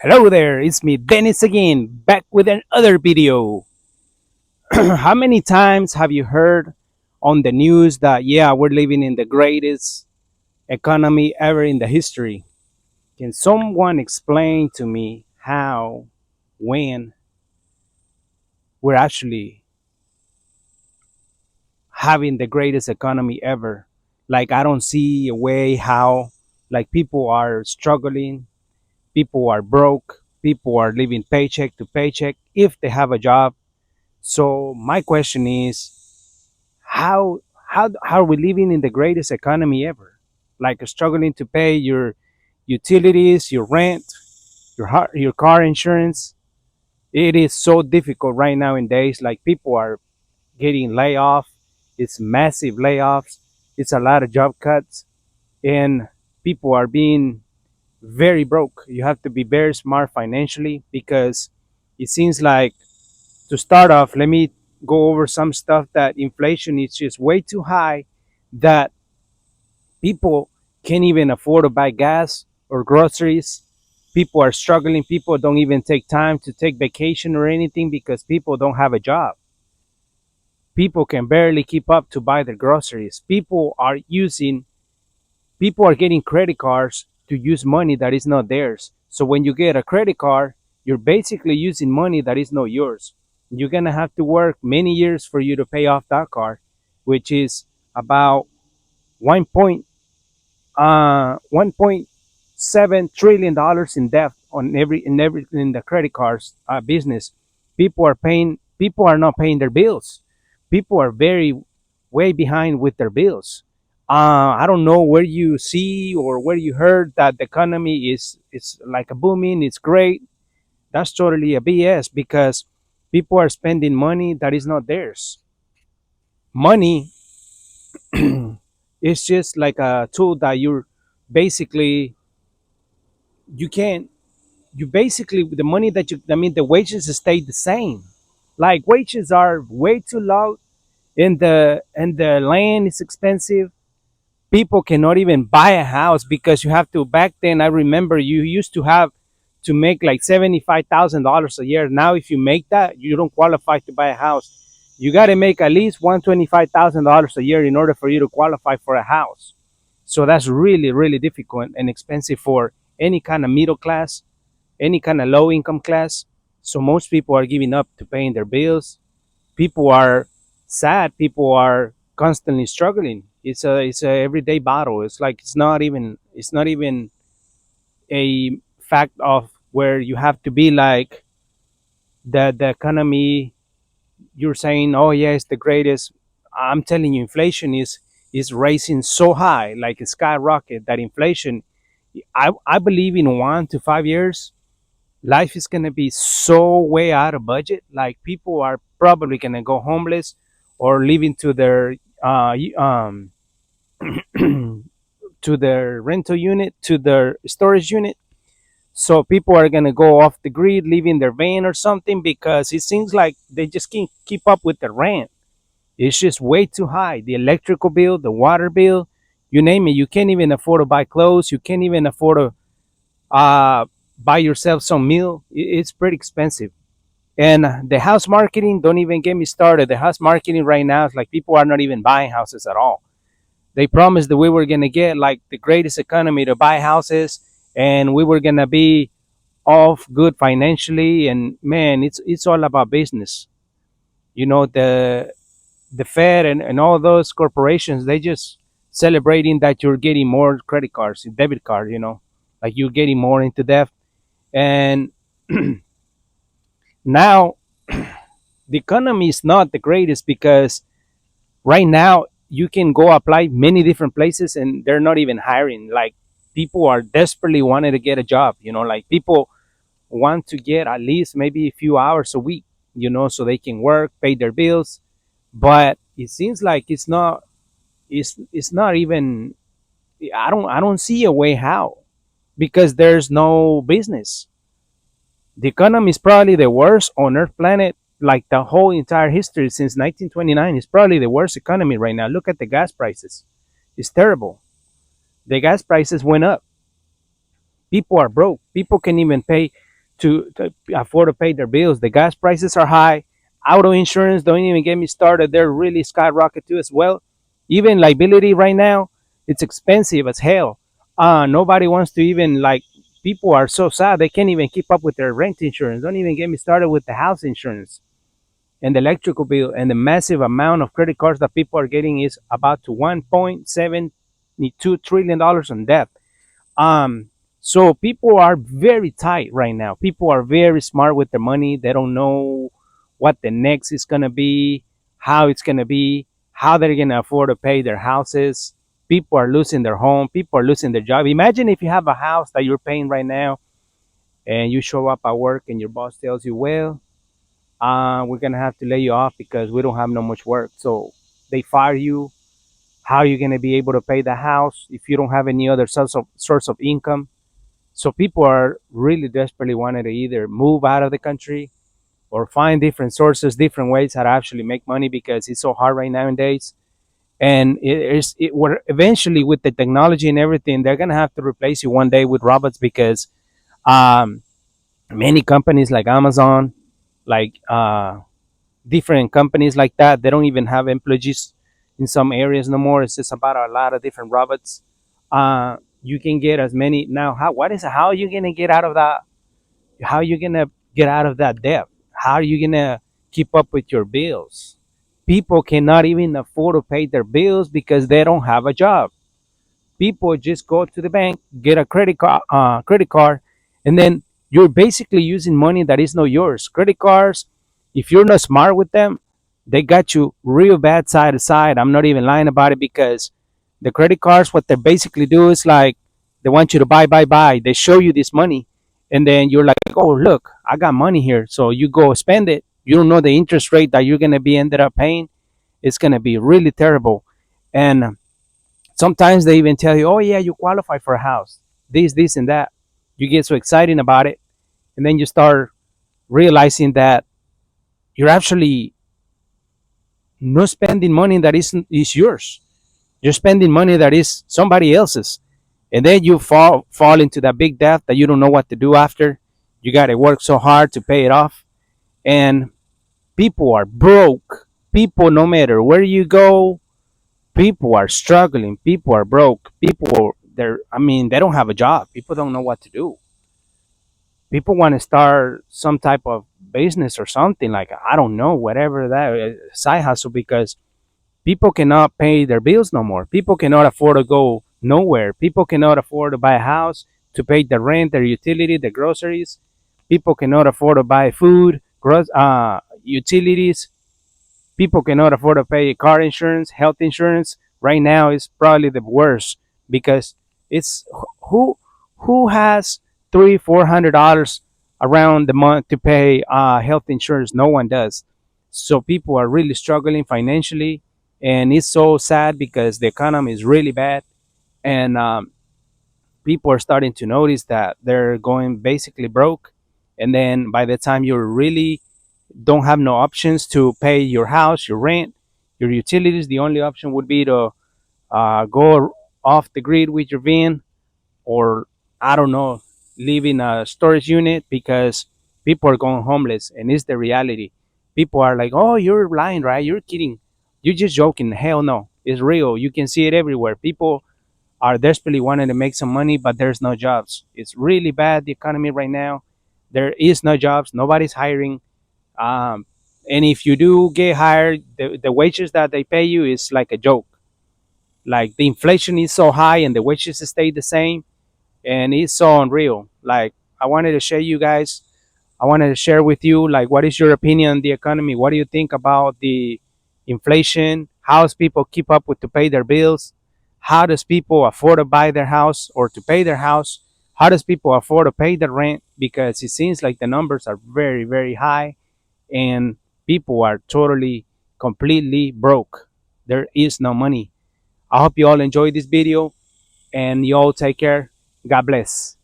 Hello there, it's me Dennis again, back with another video. How many times have you heard on the news that yeah, we're living in the greatest economy ever in the history? Can someone explain to me how, when we're actually having the greatest economy ever? Like I don't see a way how like people are struggling, people are broke, people are living paycheck to paycheck if they have a job. So my question is, how are we living in the greatest economy ever? Like struggling to pay your utilities, your rent, your car insurance. It is so difficult right now in days. Like people are getting laid off. It's massive layoffs. It's a lot of job cuts, and people are being very broke. You have to be very smart financially because it seems like, to start off, let me go over some stuff that inflation is just way too high that people can't even afford to buy gas or groceries. People are struggling. People don't even take time to take vacation or anything because people don't have a job. People can barely keep up to buy their groceries. People are getting credit cards to use money that is not theirs. So when you get a credit card, you're basically using money that is not yours. You're gonna have to work many years for you to pay off that card, which is about 1.7 trillion dollars in debt on every in the credit cards business. People are not paying their bills. People are very way behind with their bills. I don't know where you see or where you heard that the economy is like a booming, it's great. That's totally a BS because people are spending money that is not theirs. Money is just like a tool that basically you can you basically, the money that you, I mean, the wages stay the same. Like wages are way too low, and the land is expensive. People cannot even buy a house because you have to. Back then, I remember you used to have to make like $75,000 a year. Now, if you make that, you don't qualify to buy a house. You got to make at least $125,000 a year in order for you to qualify for a house. So that's really, really difficult and expensive for any kind of middle class, any kind of low income class. So most people are giving up to paying their bills. People are sad. People are constantly struggling. It's a everyday battle. It's like it's not even a fact of where you have to be like the economy. You're saying, oh yeah, it's the greatest. I'm telling you, inflation is rising so high, like a skyrocket. That inflation, I believe in 1 to 5 years life is gonna be so way out of budget. Like people are probably gonna go homeless or live into their to their rental unit, to their storage unit. So people are gonna go off the grid, live in their van or something because it seems like they just can't keep up with the rent. It's just way too high. The electrical bill, the water bill, you name it. You can't even afford to buy clothes. You can't even afford to buy yourself some meal. It's pretty expensive. And the house marketing, don't even get me started. The house marketing right now is like people are not even buying houses at all. They promised that we were going to get like the greatest economy to buy houses and we were going to be off good financially. And man, it's all about business. You know, the Fed and all those corporations, they just celebrating that you're getting more credit cards, debit cards, like you're getting more into debt. And now the economy is not the greatest because right now you can go apply many different places and they're not even hiring. Like people are desperately wanting to get a job, like people want to get at least maybe a few hours a week, so they can work, pay their bills. But it seems like it's not even, I don't see a way how, because there's no business. The economy is probably the worst on Earth planet, like the whole entire history since 1929. Is probably the worst economy right now. Look at the gas prices. It's terrible. The gas prices went up. People are broke. People can even pay. to afford to pay their bills. The gas prices are high. Auto insurance, don't even get me started. They're really skyrocket too as well. Even liability right now, it's expensive as hell. Nobody wants to even like. People are so sad they can't even keep up with their rent insurance. Don't even get me started with the house insurance and the electrical bill and the massive amount of credit cards that people are getting is about to $1.72 trillion in debt. Um, so people are very tight right now. People are very smart with their money. They don't know what the next is gonna be, how it's gonna be, how they're gonna afford to pay their houses. People are losing their home. People are losing their job. Imagine if you have a house that you're paying right now, and you show up at work, and your boss tells you, "Well, we're gonna have to lay you off because we don't have no much work." So they fire you. How are you gonna be able to pay the house if you don't have any other source of income? So people are really desperately wanting to either move out of the country or find different sources, different ways how to actually make money because it's so hard right nowadays. And we're eventually with the technology and everything, they're gonna have to replace you one day with robots because um, many companies like Amazon, like different companies like that, they don't even have employees in some areas no more. It's just about a lot of different robots. You can get as many now. How are you gonna get out of that? How are you gonna get out of that debt? How are you gonna keep up with your bills? People cannot even afford to pay their bills because they don't have a job. People just go to the bank, get a credit card, and then you're basically using money that is not yours. Credit cards, if you're not smart with them, they got you real bad side to side. I'm not even lying about it because the credit cards, what they basically do is like they want you to buy. They show you this money, and then you're like, oh look, I got money here. So you go spend it. You don't know the interest rate that you're gonna be ended up paying. It's gonna be really terrible. And sometimes they even tell you, oh yeah, you qualify for a house, this, and that. You get so excited about it, and then you start realizing that you're actually not spending money that is yours. You're spending money that is somebody else's, and then you fall into that big debt that you don't know what to do after. You got to work so hard to pay it off, and people are broke. People, no matter where you go, people are struggling. People are broke. They don't have a job. People don't know what to do. People want to start some type of business or something like, I don't know, whatever that side hustle, because people cannot pay their bills no more. People cannot afford to go nowhere. People cannot afford to buy a house, to pay the rent, their utility, the groceries. People cannot afford to buy food, utilities. People cannot afford to pay car insurance, health insurance. Right now is probably the worst because it's who who has $300-400 around the month to pay health insurance. No one does. So people are really struggling financially, and it's so sad because the economy is really bad, and people are starting to notice that they're going basically broke. And then by the time you really don't have no options to pay your house, your rent, your utilities, the only option would be to go off the grid with your van, or I don't know, live in a storage unit because people are going homeless, and it's the reality. People are like, "Oh, you're lying, right? You're kidding. You're just joking." Hell no, it's real. You can see it everywhere. People are desperately wanting to make some money, but there's no jobs. It's really bad, the economy right now. There is no jobs. Nobody's hiring. Um, and if you do get hired, the wages that they pay you is like a joke. Like the inflation is so high and the wages stay the same, and it's so unreal. Like I wanted to share you guys. I wanted to share with you like what is your opinion on the economy? What do you think about the inflation? How does people keep up with to pay their bills? How does people afford to buy their house or to pay their house? How does people afford to pay the rent? Because it seems like the numbers are very, very high, and people are totally, completely broke. There is no money. I hope you all enjoyed this video, and you all take care. God bless.